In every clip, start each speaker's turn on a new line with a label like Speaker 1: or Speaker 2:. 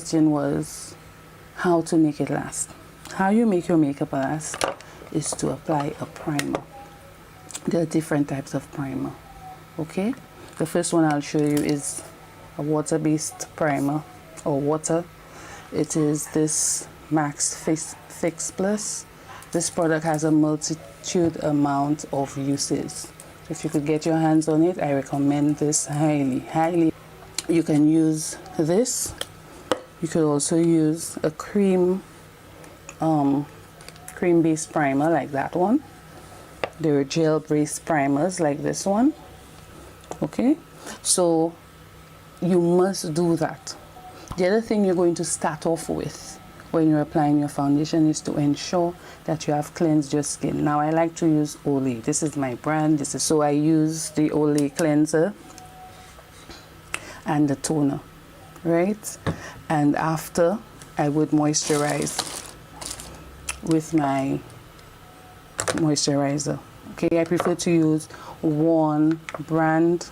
Speaker 1: question was how to make it last. How you make your makeup last is to apply a primer. There are different types of primer. Okay, the first one I'll show you is a water-based primer or water. It is this Max Fix Plus. This product has a multitude amount of uses. If you could get your hands on it, I recommend this highly. You can use this. You could also use a cream-based primer like that one. There are gel-based primers like this one. Okay, so you must do that. The other thing you're going to start off with when you're applying your foundation is to ensure that you have cleansed your skin. Now I like to use Olay. This is my brand. So I use the Olay cleanser and the toner, right? And after, I would moisturize with my moisturizer. Okay, I prefer to use one brand,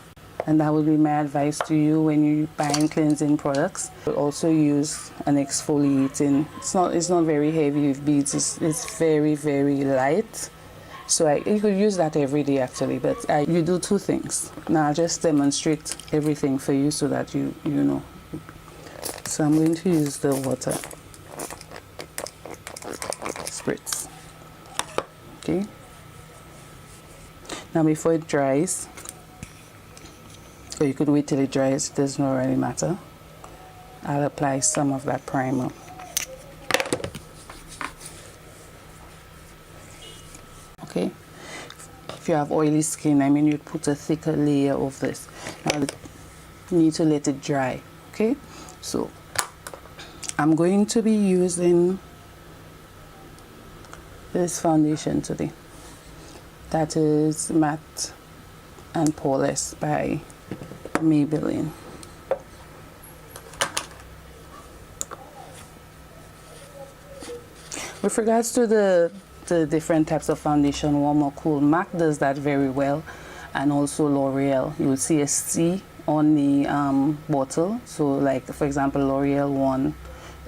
Speaker 1: and that would be my advice to you when you're buying cleansing products. Also use an exfoliating. It's not very heavy with beads. It's very light. So you could use that every day actually. But you do two things. Now I'll just demonstrate everything for you so that you know. So I'm going to use the water spritz. Okay. Now before it dries, or you could wait till it dries, it does not really matter. I'll apply some of that primer. Okay, if you have oily skin, I mean, you'd put a thicker layer of this. Now you need to let it dry. Okay, so I'm going to be using this foundation today. That is Matte and Poreless by Maybelline. With regards to the different types of foundation, warm or cool, MAC does that very well, and also L'Oreal. You will see a C on the bottle. So like for example, L'Oreal 1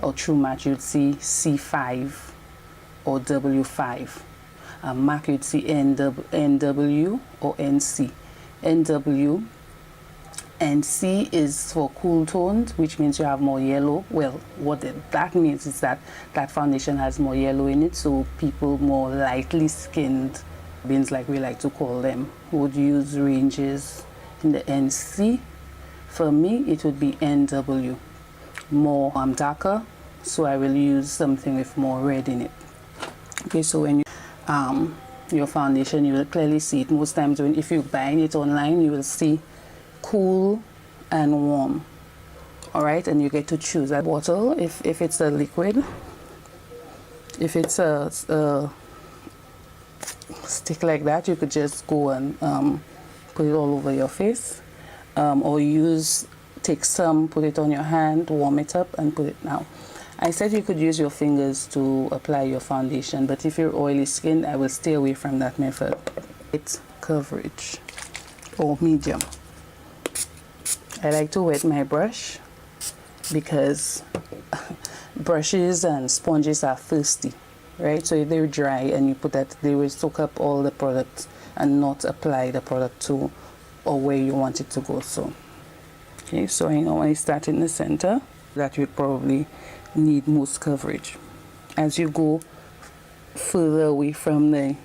Speaker 1: or True Match, you'd see C5 or W5. MAC, you'd see NW or NC. NW and C is for cool tones, which means you have more yellow. Well, what that means is that that foundation has more yellow in it, so people more lightly skinned, beans like we like to call them, would use ranges in the NC. For me, it would be NW. More darker, so I will use something with more red in it. Okay, so when you your foundation, you will clearly see it. Most times if you're buying it online, you will see cool and warm. All right, and you get to choose a bottle if it's a liquid. If it's a stick like that, you could just go and put it all over your face, or take some, put it on your hand, warm it up and put it. Now I said you could use your fingers to apply your foundation, but if you're oily skin, I will stay away from that method. It's coverage or medium. I like to wet my brush because brushes and sponges are thirsty, right? So if they're dry and you put that, they will soak up all the product and not apply the product to or where you want it to go. So okay, so I know when I start in the center, that you probably need most coverage. As you go further away from the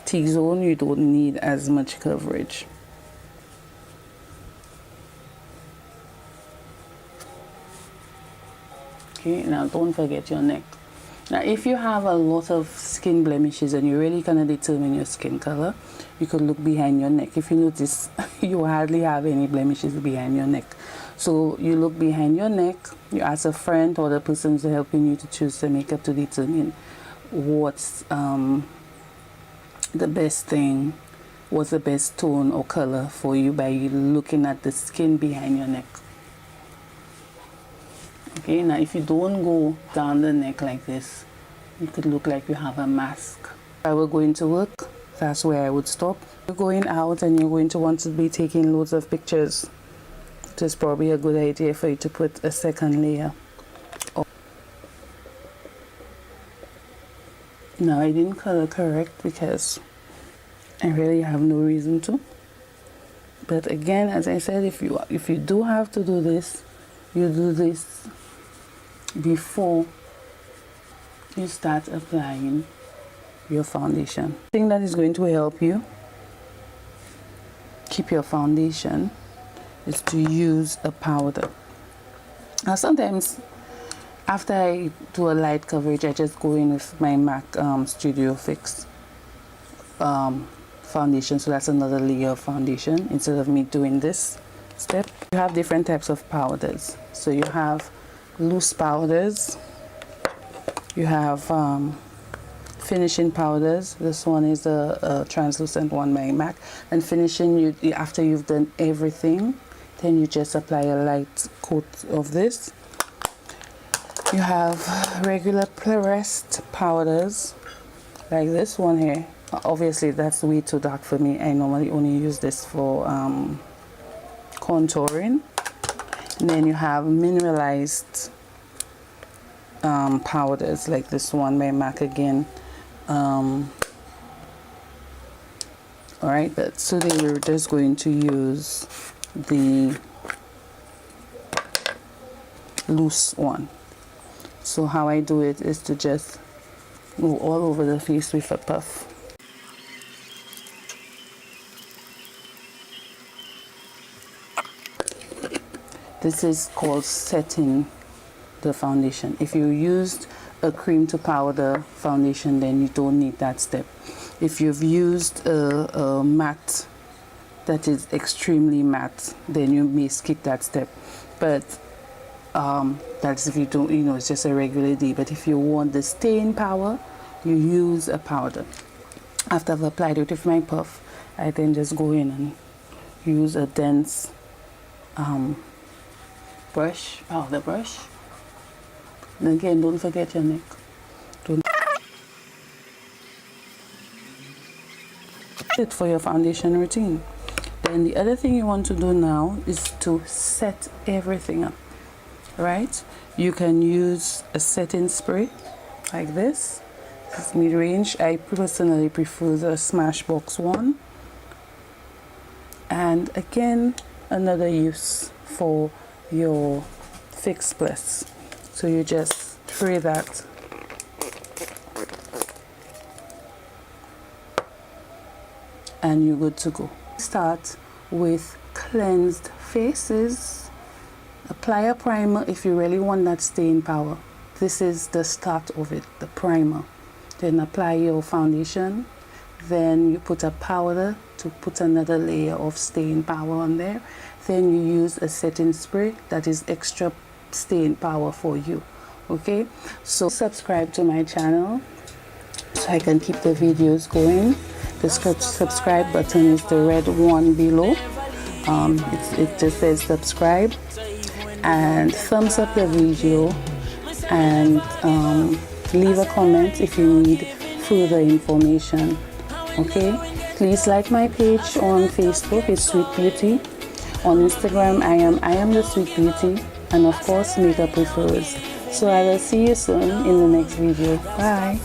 Speaker 1: T-zone, you don't need as much coverage. Okay, now don't forget your neck. Now if you have a lot of skin blemishes and you really cannot determine your skin color, you could look behind your neck. If you notice, you hardly have any blemishes behind your neck. So you look behind your neck, you ask a friend or the person who's helping you to choose the makeup to determine what's the best thing, what's the best tone or color for you by looking at the skin behind your neck. Okay, now if you don't go down the neck like this, you could look like you have a mask. If I were going to work, that's where I would stop. You're going out and you're going to want to be taking loads of pictures. It is probably a good idea for you to put a second layer Now I didn't color correct because I really have no reason to. But again, as I said, if you do have to do this, you do this before you start applying your foundation. The thing that is going to help you keep your foundation is to use a powder. Now sometimes after I do a light coverage, I just go in with my MAC Studio Fix foundation, so that's another layer of foundation instead of me doing this step. You have different types of powders. So you have loose powders, you have finishing powders. This one is a translucent one by MAC. And finishing, after you've done everything, then you just apply a light coat of this. You have regular pressed powders like this one here. Obviously that's way too dark for me. I normally only use this for contouring. And then you have mineralized powders like this one by MAC again. Alright, but today we're just going to use the loose one. So how I do it is to just go all over the face with a puff. This is called setting the foundation. If you used a cream to powder foundation, then you don't need that step. If you've used a matte that is extremely matte, then you may skip that step. But that's if you don't, it's just a regular day. But if you want the staying power, you use a powder. After I've applied it with my puff, I then just go in and use a dense powder brush. And again, don't forget your neck. It for your foundation routine. Then the other thing you want to do now is to set everything up. Right? You can use a setting spray like this. This is mid-range. I personally prefer the Smashbox one. And again, another use for your Fix Plus. So you just spray that and you're good to go. Start with cleansed faces. Apply a primer if you really want that staying power. This is the start of it, the primer. Then apply your foundation. Then you put a powder to put another layer of staying power on there. Then you use a setting spray that is extra staying power for you. Okay, so subscribe to my channel so I can keep the videos going. The subscribe button is the red one below. It just says subscribe. And thumbs up the video and leave a comment if you need further information. Okay, please like my page on Facebook, it's Sweet Beauty. On Instagram, I am the Sweet Beauty, and of course Makeup Refers. So I will see you soon in the next video. Bye.